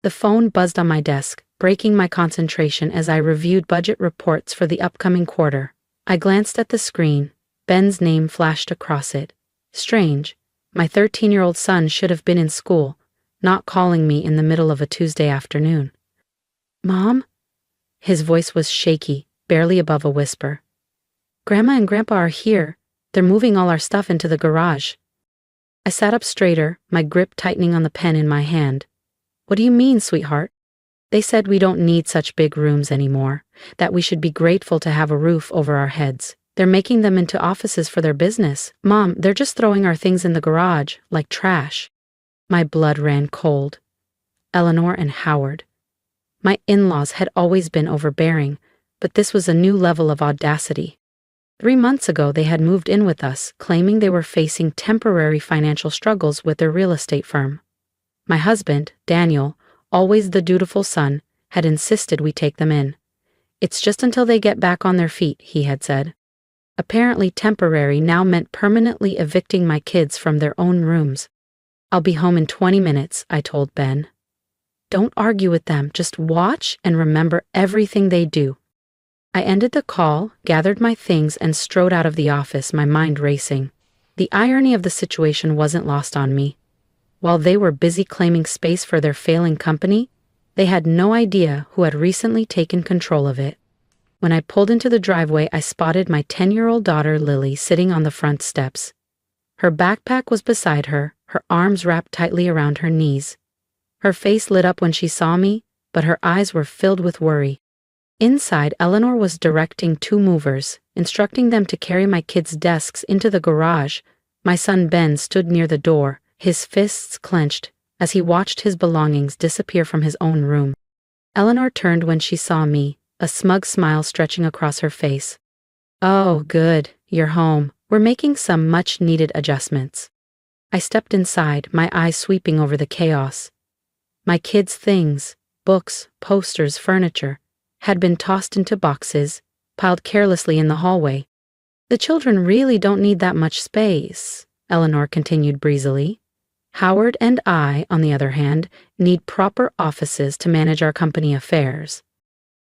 The phone buzzed on my desk, breaking my concentration as I reviewed budget reports for the upcoming quarter. I glanced at the screen. Ben's name flashed across it. Strange. My 13-year-old son should have been in school, not calling me in the middle of a Tuesday afternoon. Mom? His voice was shaky, barely above a whisper. Grandma and Grandpa are here. They're moving all our stuff into the garage. I sat up straighter, my grip tightening on the pen in my hand. What do you mean, sweetheart? They said we don't need such big rooms anymore, that we should be grateful to have a roof over our heads. They're making them into offices for their business. Mom, they're just throwing our things in the garage, like trash. My blood ran cold. Eleanor and Howard. My in-laws had always been overbearing, but this was a new level of audacity. 3 months ago they had moved in with us, claiming they were facing temporary financial struggles with their real estate firm. My husband, Daniel, always the dutiful son, had insisted we take them in. It's just until they get back on their feet, he had said. Apparently temporary now meant permanently evicting my kids from their own rooms. I'll be home in 20 minutes, I told Ben. Don't argue with them, just watch and remember everything they do. I ended the call, gathered my things, and strode out of the office, my mind racing. The irony of the situation wasn't lost on me. While they were busy claiming space for their failing company, they had no idea who had recently taken control of it. When I pulled into the driveway, I spotted my 10-year-old daughter Lily sitting on the front steps. Her backpack was beside her, her arms wrapped tightly around her knees. Her face lit up when she saw me, but her eyes were filled with worry. Inside, Eleanor was directing 2 movers, instructing them to carry my kids' desks into the garage. My son Ben stood near the door, his fists clenched, as he watched his belongings disappear from his own room. Eleanor turned when she saw me, a smug smile stretching across her face. Oh, good, you're home. We're making some much-needed adjustments. I stepped inside, my eyes sweeping over the chaos. My kids' things, books, posters, furniture, had been tossed into boxes, piled carelessly in the hallway. The children really don't need that much space, Eleanor continued breezily. Howard and I, on the other hand, need proper offices to manage our company affairs.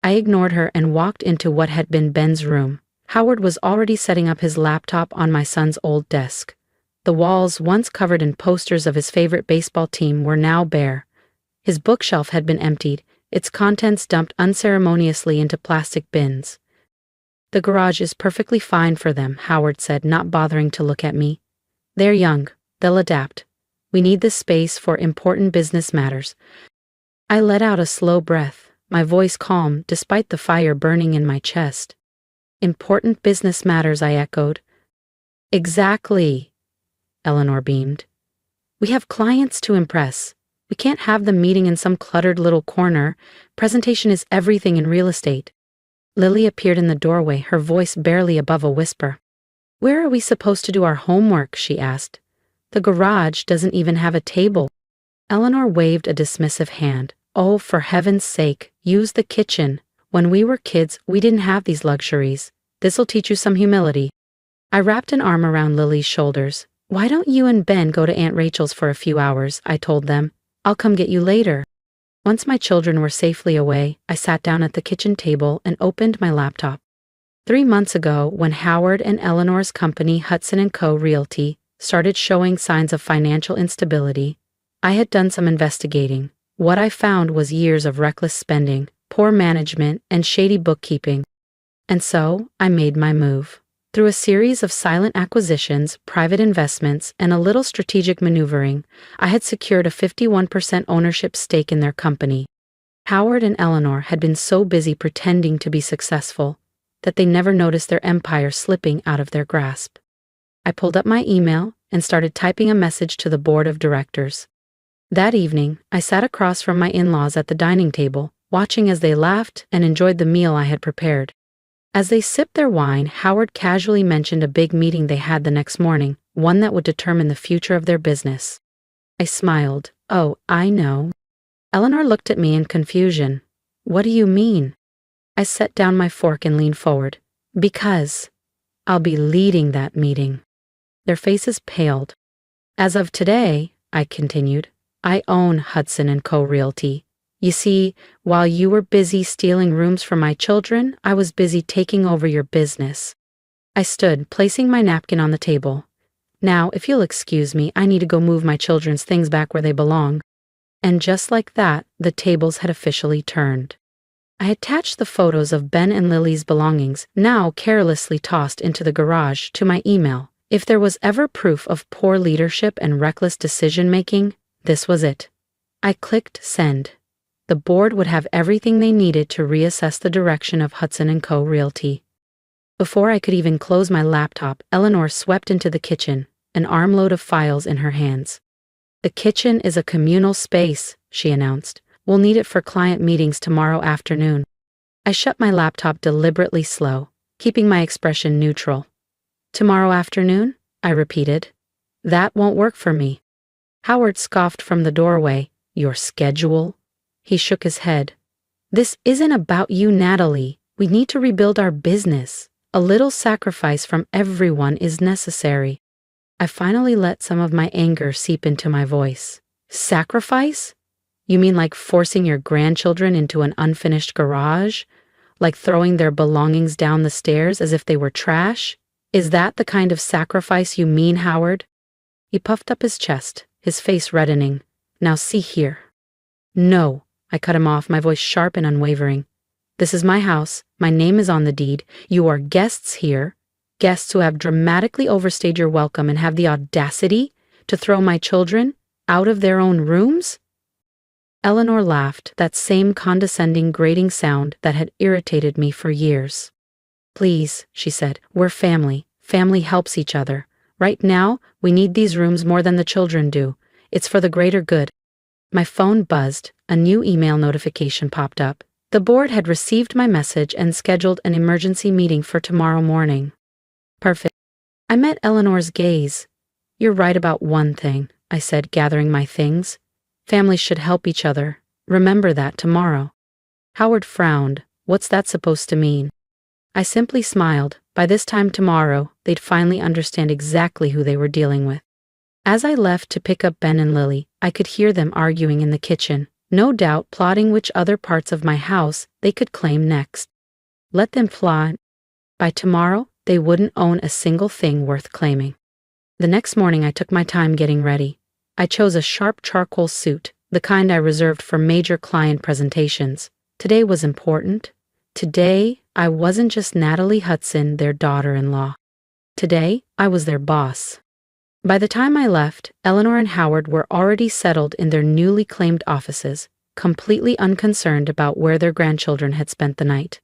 I ignored her and walked into what had been Ben's room. Howard was already setting up his laptop on my son's old desk. The walls, once covered in posters of his favorite baseball team, were now bare. His bookshelf had been emptied, its contents dumped unceremoniously into plastic bins. The garage is perfectly fine for them, Howard said, not bothering to look at me. They're young. They'll adapt. We need this space for important business matters. I let out a slow breath, my voice calm despite the fire burning in my chest. Important business matters, I echoed. Exactly, Eleanor beamed. We have clients to impress. We can't have them meeting in some cluttered little corner. Presentation is everything in real estate. Lily appeared in the doorway, her voice barely above a whisper. Where are we supposed to do our homework? She asked. The garage doesn't even have a table. Eleanor waved a dismissive hand. Oh, for heaven's sake, use the kitchen. When we were kids, we didn't have these luxuries. This'll teach you some humility. I wrapped an arm around Lily's shoulders. Why don't you and Ben go to Aunt Rachel's for a few hours? I told them. I'll come get you later. Once my children were safely away, I sat down at the kitchen table and opened my laptop. 3 months ago, when Howard and Eleanor's company, Hudson & Co. Realty, started showing signs of financial instability, I had done some investigating. What I found was years of reckless spending, poor management, and shady bookkeeping. And so, I made my move. Through a series of silent acquisitions, private investments, and a little strategic maneuvering, I had secured a 51% ownership stake in their company. Howard and Eleanor had been so busy pretending to be successful that they never noticed their empire slipping out of their grasp. I pulled up my email and started typing a message to the board of directors. That evening, I sat across from my in-laws at the dining table, watching as they laughed and enjoyed the meal I had prepared. As they sipped their wine, Howard casually mentioned a big meeting they had the next morning, one that would determine the future of their business. I smiled. Oh, I know. Eleanor looked at me in confusion. What do you mean? I set down my fork and leaned forward. Because I'll be leading that meeting. Their faces paled. As of today, I continued, I own Hudson & Co. Realty, You see, while you were busy stealing rooms from my children, I was busy taking over your business. I stood, placing my napkin on the table. Now, if you'll excuse me, I need to go move my children's things back where they belong. And just like that, the tables had officially turned. I attached the photos of Ben and Lily's belongings, now carelessly tossed into the garage, to my email. If there was ever proof of poor leadership and reckless decision-making, this was it. I clicked send. The board would have everything they needed to reassess the direction of Hudson & Co. Realty. Before I could even close my laptop, Eleanor swept into the kitchen, an armload of files in her hands. "The kitchen is a communal space," she announced. "We'll need it for client meetings tomorrow afternoon." I shut my laptop deliberately slow, keeping my expression neutral. "Tomorrow afternoon?" I repeated. "That won't work for me." Howard scoffed from the doorway. "Your schedule?" He shook his head. "This isn't about you, Natalie. We need to rebuild our business. A little sacrifice from everyone is necessary." I finally let some of my anger seep into my voice. "Sacrifice? You mean like forcing your grandchildren into an unfinished garage? Like throwing their belongings down the stairs as if they were trash? Is that the kind of sacrifice you mean, Howard?" He puffed up his chest, his face reddening. "Now see here." "No," I cut him off, my voice sharp and unwavering. "This is my house. My name is on the deed. You are guests here. Guests who have dramatically overstayed your welcome and have the audacity to throw my children out of their own rooms?" Eleanor laughed, that same condescending, grating sound that had irritated me for years. "Please," she said, "we're family. Family helps each other. Right now, we need these rooms more than the children do. It's for the greater good." My phone buzzed. A new email notification popped up. The board had received my message and scheduled an emergency meeting for tomorrow morning. Perfect. I met Eleanor's gaze. "You're right about one thing," I said, gathering my things. "Families should help each other. Remember that tomorrow." Howard frowned. "What's that supposed to mean?" I simply smiled. By this time tomorrow, they'd finally understand exactly who they were dealing with. As I left to pick up Ben and Lily, I could hear them arguing in the kitchen, no doubt plotting which other parts of my house they could claim next. Let them plot. By tomorrow, they wouldn't own a single thing worth claiming. The next morning I took my time getting ready. I chose a sharp charcoal suit, the kind I reserved for major client presentations. Today was important. Today, I wasn't just Natalie Hudson, their daughter-in-law. Today, I was their boss. By the time I left, Eleanor and Howard were already settled in their newly claimed offices, completely unconcerned about where their grandchildren had spent the night.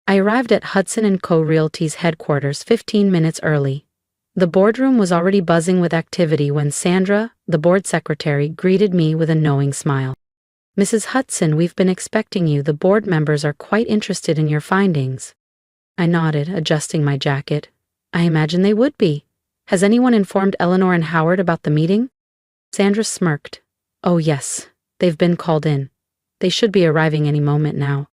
I arrived at Hudson & Co. Realty's headquarters 15 minutes early. The boardroom was already buzzing with activity when Sandra, the board secretary, greeted me with a knowing smile. "Mrs. Hudson, we've been expecting you. The board members are quite interested in your findings." I nodded, adjusting my jacket. "I imagine they would be. Has anyone informed Eleanor and Howard about the meeting?" Sandra smirked. "Oh yes, they've been called in. They should be arriving any moment now."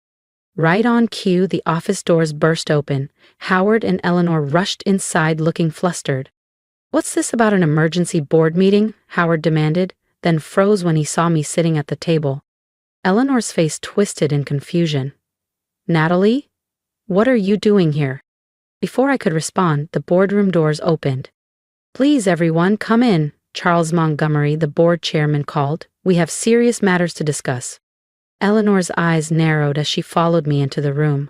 Right on cue, the office doors burst open. Howard and Eleanor rushed inside looking flustered. "What's this about an emergency board meeting?" Howard demanded, then froze when he saw me sitting at the table. Eleanor's face twisted in confusion. "Natalie? What are you doing here?" Before I could respond, the boardroom doors opened. "Please, everyone, come in," Charles Montgomery, the board chairman, called. "We have serious matters to discuss." Eleanor's eyes narrowed as she followed me into the room.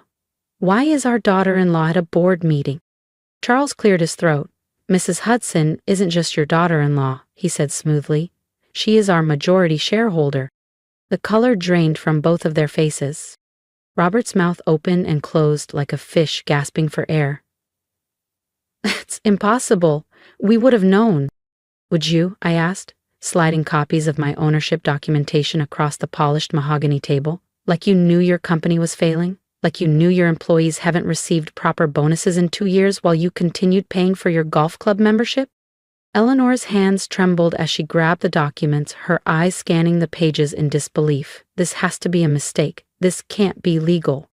"Why is our daughter-in-law at a board meeting?" Charles cleared his throat. "Mrs. Hudson isn't just your daughter-in-law," he said smoothly. "She is our majority shareholder." The color drained from both of their faces. Robert's mouth opened and closed like a fish gasping for air. "It's impossible. We would have known." "Would you?" I asked, sliding copies of my ownership documentation across the polished mahogany table. "Like you knew your company was failing? Like you knew your employees haven't received proper bonuses in 2 years while you continued paying for your golf club membership?" Eleanor's hands trembled as she grabbed the documents, her eyes scanning the pages in disbelief. "This has to be a mistake. This can't be legal."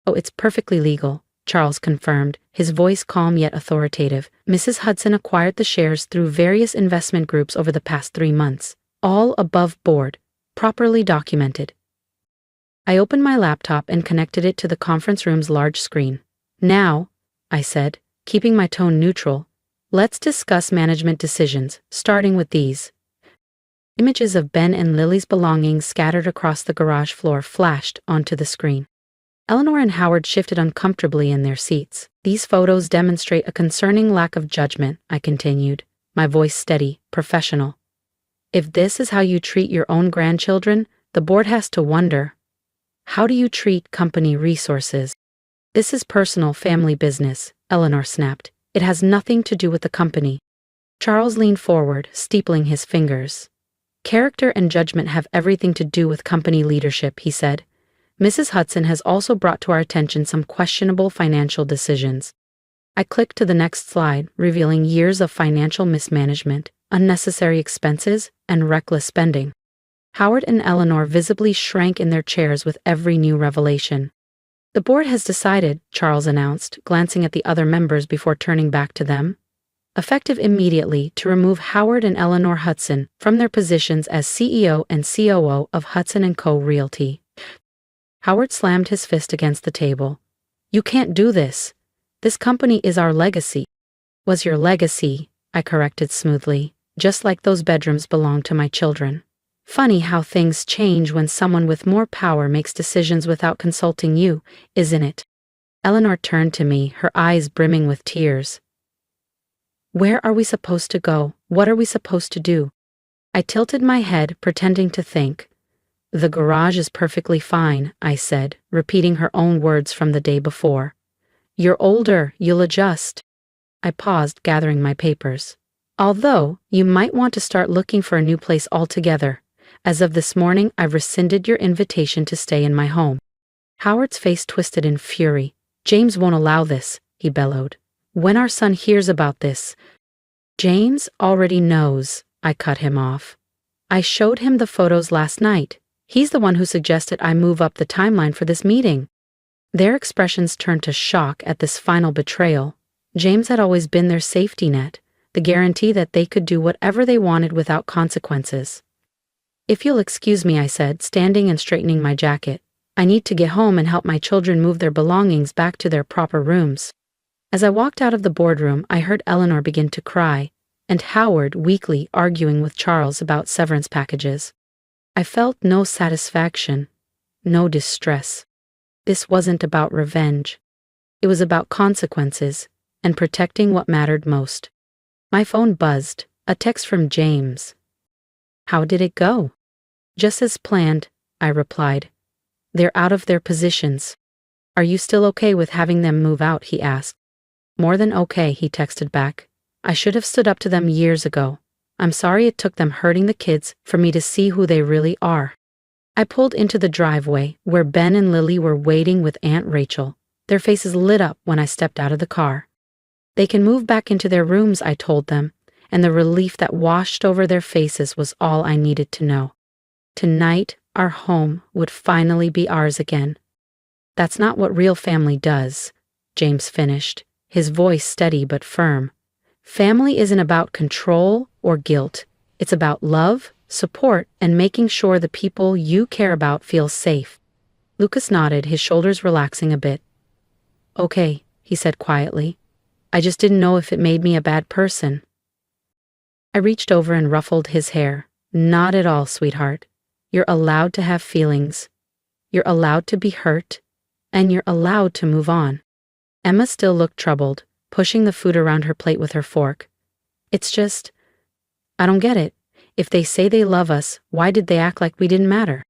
"Oh, it's perfectly legal," Charles confirmed, his voice calm yet authoritative. "Mrs. Hudson acquired the shares through various investment groups over the past 3 months, all above board, properly documented." I opened my laptop and connected it to the conference room's large screen. Now, I said, keeping my tone neutral, let's discuss management decisions, starting with these. Images of Ben and Lily's belongings scattered across the garage floor flashed onto the screen. Eleanor and Howard shifted uncomfortably in their seats. These photos demonstrate a concerning lack of judgment, I continued, my voice steady, professional. If this is how you treat your own grandchildren, the board has to wonder, how do you treat company resources? This is personal family business, Eleanor snapped. It has nothing to do with the company. Charles leaned forward, steepling his fingers. Character and judgment have everything to do with company leadership, he said. Mrs. Hudson has also brought to our attention some questionable financial decisions. I clicked to the next slide, revealing years of financial mismanagement, unnecessary expenses, and reckless spending. Howard and Eleanor visibly shrank in their chairs with every new revelation. The board has decided, Charles announced, glancing at the other members before turning back to them, effective immediately, to remove Howard and Eleanor Hudson from their positions as CEO and COO of Hudson & Co. Realty. Howard slammed his fist against the table. You can't do this. This company is our legacy. Was your legacy, I corrected smoothly, just like those bedrooms belong to my children. Funny how things change when someone with more power makes decisions without consulting you, isn't it? Eleanor turned to me, her eyes brimming with tears. Where are we supposed to go? What are we supposed to do? I tilted my head, pretending to think. The garage is perfectly fine, I said, repeating her own words from the day before. You're older, you'll adjust. I paused, gathering my papers. Although, you might want to start looking for a new place altogether. As of this morning, I've rescinded your invitation to stay in my home. Howard's face twisted in fury. James won't allow this, he bellowed. When our son hears about this. James already knows, I cut him off. I showed him the photos last night. He's the one who suggested I move up the timeline for this meeting. Their expressions turned to shock at this final betrayal. James had always been their safety net, the guarantee that they could do whatever they wanted without consequences. If you'll excuse me, I said, standing and straightening my jacket. I need to get home and help my children move their belongings back to their proper rooms. As I walked out of the boardroom, I heard Eleanor begin to cry, and Howard weakly arguing with Charles about severance packages. I felt no satisfaction, no distress. This wasn't about revenge. It was about consequences and protecting what mattered most. My phone buzzed, a text from James. How did it go? Just as planned, I replied. They're out of their positions. Are you still okay with having them move out? He asked. More than okay, he texted back. I should have stood up to them years ago. I'm sorry it took them hurting the kids for me to see who they really are. I pulled into the driveway where Ben and Lily were waiting with Aunt Rachel. Their faces lit up when I stepped out of the car. They can move back into their rooms, I told them, and the relief that washed over their faces was all I needed to know. Tonight, our home would finally be ours again. That's not what real family does, James finished, his voice steady but firm. Family isn't about control or guilt. It's about love, support, and making sure the people you care about feel safe. Lucas nodded, his shoulders relaxing a bit. Okay, he said quietly. I just didn't know if it made me a bad person. I reached over and ruffled his hair. Not at all, sweetheart. You're allowed to have feelings. You're allowed to be hurt. And you're allowed to move on. Emma still looked troubled, pushing the food around her plate with her fork. It's just, I don't get it. If they say they love us, why did they act like we didn't matter?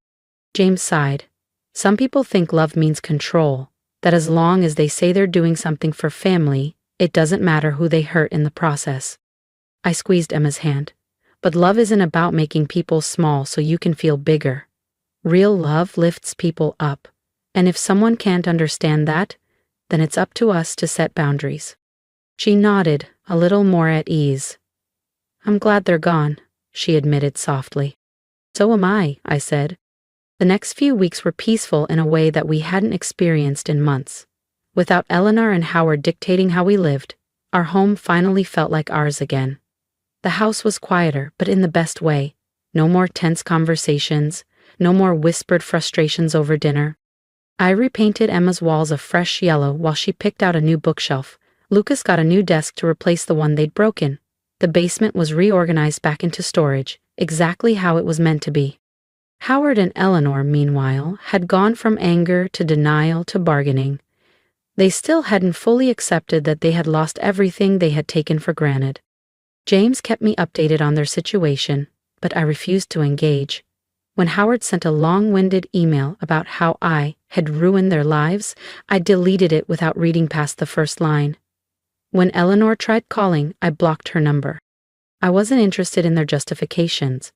James sighed. Some people think love means control, that as long as they say they're doing something for family, it doesn't matter who they hurt in the process. I squeezed Emma's hand. But love isn't about making people small so you can feel bigger. Real love lifts people up. And if someone can't understand that, then it's up to us to set boundaries. She nodded, a little more at ease. I'm glad they're gone, she admitted softly. So am I said. The next few weeks were peaceful in a way that we hadn't experienced in months. Without Eleanor and Howard dictating how we lived, our home finally felt like ours again. The house was quieter, but in the best way. No more tense conversations, No more whispered frustrations over dinner. I repainted Emma's walls a fresh yellow while she picked out a new bookshelf. Lucas got a new desk to replace the one they'd broken. The basement was reorganized back into storage, exactly how it was meant to be. Howard and Eleanor, meanwhile, had gone from anger to denial to bargaining. They still hadn't fully accepted that they had lost everything they had taken for granted. James kept me updated on their situation, but I refused to engage. When Howard sent a long-winded email about how I had ruined their lives, I deleted it without reading past the first line. When Eleanor tried calling, I blocked her number. I wasn't interested in their justifications.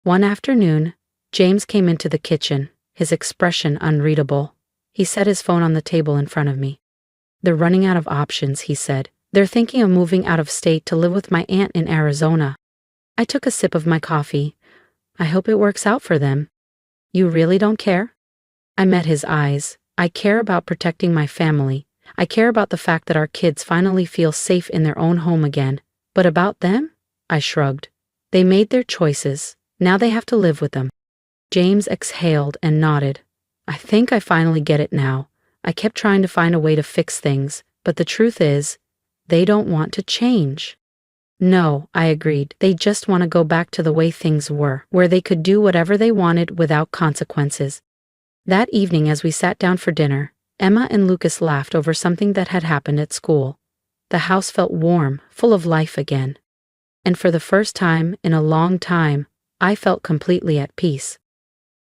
One afternoon, James came into the kitchen, his expression unreadable. He set his phone on the table in front of me. "They're running out of options," he said. "They're thinking of moving out of state to live with my aunt in Arizona." I took a sip of my coffee. "I hope it works out for them." "You really don't care?" I met his eyes. "I care about protecting my family. I care about the fact that our kids finally feel safe in their own home again. But about them?" I shrugged. "They made their choices. Now they have to live with them." James exhaled and nodded. "I think I finally get it now. I kept trying to find a way to fix things, but the truth is, they don't want to change." "No," I agreed. "They just want to go back to the way things were, where they could do whatever they wanted without consequences." That evening, as we sat down for dinner, Emma and Lucas laughed over something that had happened at school. The house felt warm, full of life again. And for the first time in a long time, I felt completely at peace.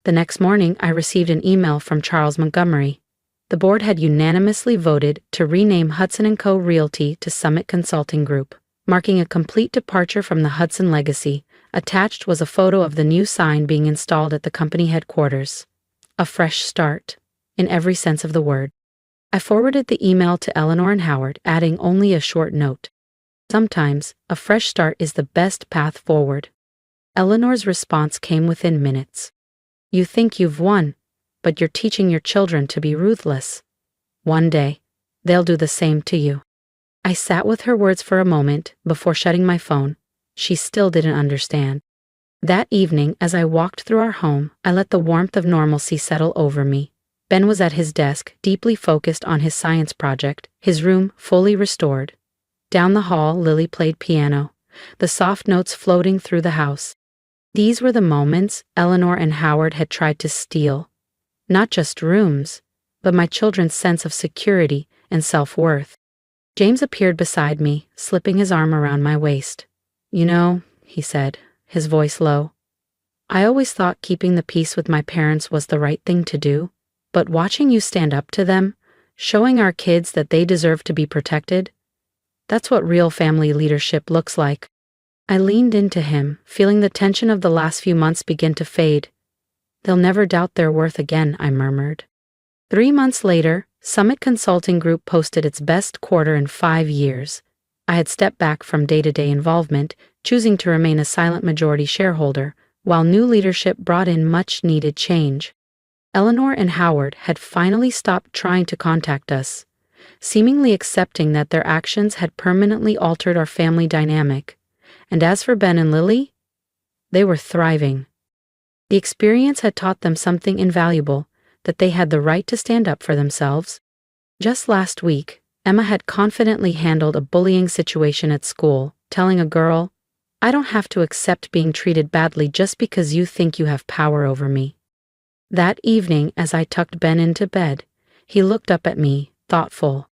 The next morning, I received an email from Charles Montgomery. The board had unanimously voted to rename Hudson & Co. Realty to Summit Consulting Group, marking a complete departure from the Hudson legacy. Attached was a photo of the new sign being installed at the company headquarters. A fresh start, in every sense of the word. I forwarded the email to Eleanor and Howard, adding only a short note. Sometimes, a fresh start is the best path forward. Eleanor's response came within minutes. "You think you've won, but you're teaching your children to be ruthless. One day, they'll do the same to you." I sat with her words for a moment before shutting my phone. She still didn't understand. That evening, as I walked through our home, I let the warmth of normalcy settle over me. Ben was at his desk, deeply focused on his science project, his room fully restored. Down the hall, Lily played piano, the soft notes floating through the house. These were the moments Eleanor and Howard had tried to steal. Not just rooms, but my children's sense of security and self-worth. James appeared beside me, slipping his arm around my waist. "You know," he said, his voice low, "I always thought keeping the peace with my parents was the right thing to do, but watching you stand up to them, showing our kids that they deserve to be protected, that's what real family leadership looks like." I leaned into him, feeling the tension of the last few months begin to fade. "They'll never doubt their worth again," I murmured. 3 months later, Summit Consulting Group posted its best quarter in 5 years. I had stepped back from day-to-day involvement, choosing to remain a silent majority shareholder, while new leadership brought in much-needed change. Eleanor and Howard had finally stopped trying to contact us, seemingly accepting that their actions had permanently altered our family dynamic. And as for Ben and Lily, they were thriving. The experience had taught them something invaluable, that they had the right to stand up for themselves. Just last week, Emma had confidently handled a bullying situation at school, telling a girl, "I don't have to accept being treated badly just because you think you have power over me." That evening, as I tucked Ben into bed, he looked up at me, thoughtful.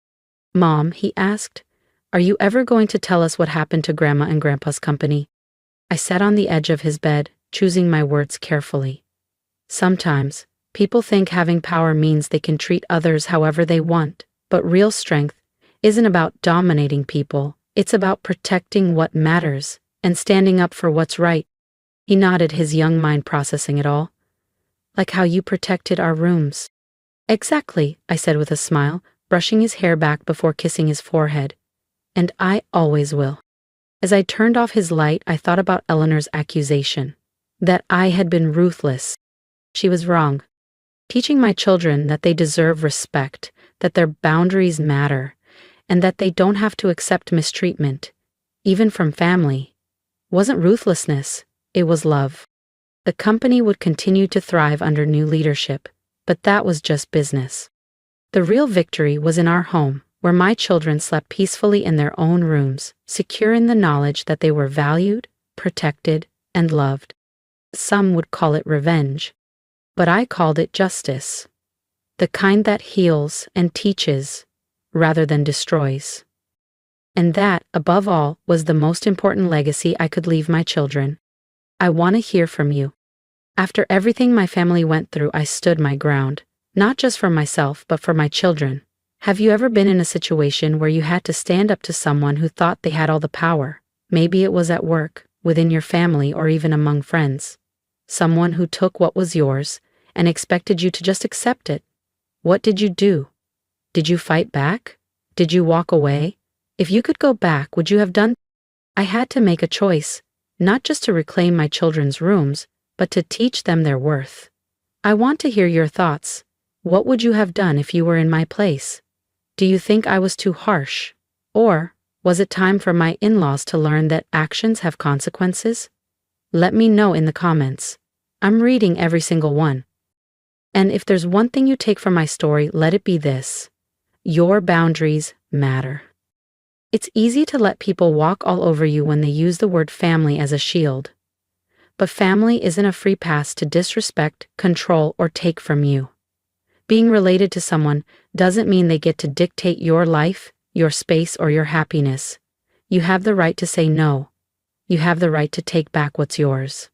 "Mom," he asked, "are you ever going to tell us what happened to Grandma and Grandpa's company?" I sat on the edge of his bed, choosing my words carefully. Sometimes, people think having power means they can treat others however they want, but real strength isn't about dominating people, it's about protecting what matters and standing up for what's right. He nodded, his young mind processing it all. "Like how you protected our rooms." "Exactly," I said with a smile, brushing his hair back before kissing his forehead. "And I always will." As I turned off his light, I thought about Eleanor's accusation, that I had been ruthless. She was wrong. Teaching my children that they deserve respect, that their boundaries matter, and that they don't have to accept mistreatment, even from family, wasn't ruthlessness, it was love. The company would continue to thrive under new leadership, but that was just business. The real victory was in our home, where my children slept peacefully in their own rooms, secure in the knowledge that they were valued, protected, and loved. Some would call it revenge, but I called it justice. The kind that heals and teaches, rather than destroys. And that, above all, was the most important legacy I could leave my children. I want to hear from you. After everything my family went through, I stood my ground, not just for myself, but for my children. Have you ever been in a situation where you had to stand up to someone who thought they had all the power? Maybe it was at work, within your family, or even among friends. Someone who took what was yours and expected you to just accept it. What did you do? Did you fight back? Did you walk away? If you could go back, would you have done? I had to make a choice, not just to reclaim my children's rooms, but to teach them their worth. I want to hear your thoughts. What would you have done if you were in my place? Do you think I was too harsh? Or was it time for my in-laws to learn that actions have consequences? Let me know in the comments. I'm reading every single one. And if there's one thing you take from my story, let it be this: your boundaries matter. It's easy to let people walk all over you when they use the word family as a shield. But family isn't a free pass to disrespect, control, or take from you. Being related to someone doesn't mean they get to dictate your life, your space, or your happiness. You have the right to say no. You have the right to take back what's yours.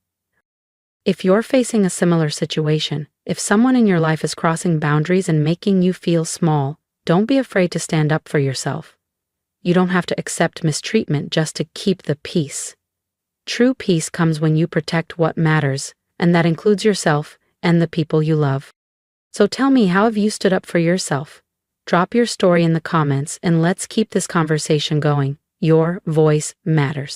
If you're facing a similar situation, if someone in your life is crossing boundaries and making you feel small, don't be afraid to stand up for yourself. You don't have to accept mistreatment just to keep the peace. True peace comes when you protect what matters, and that includes yourself and the people you love. So tell me, how have you stood up for yourself? Drop your story in the comments and let's keep this conversation going. Your voice matters.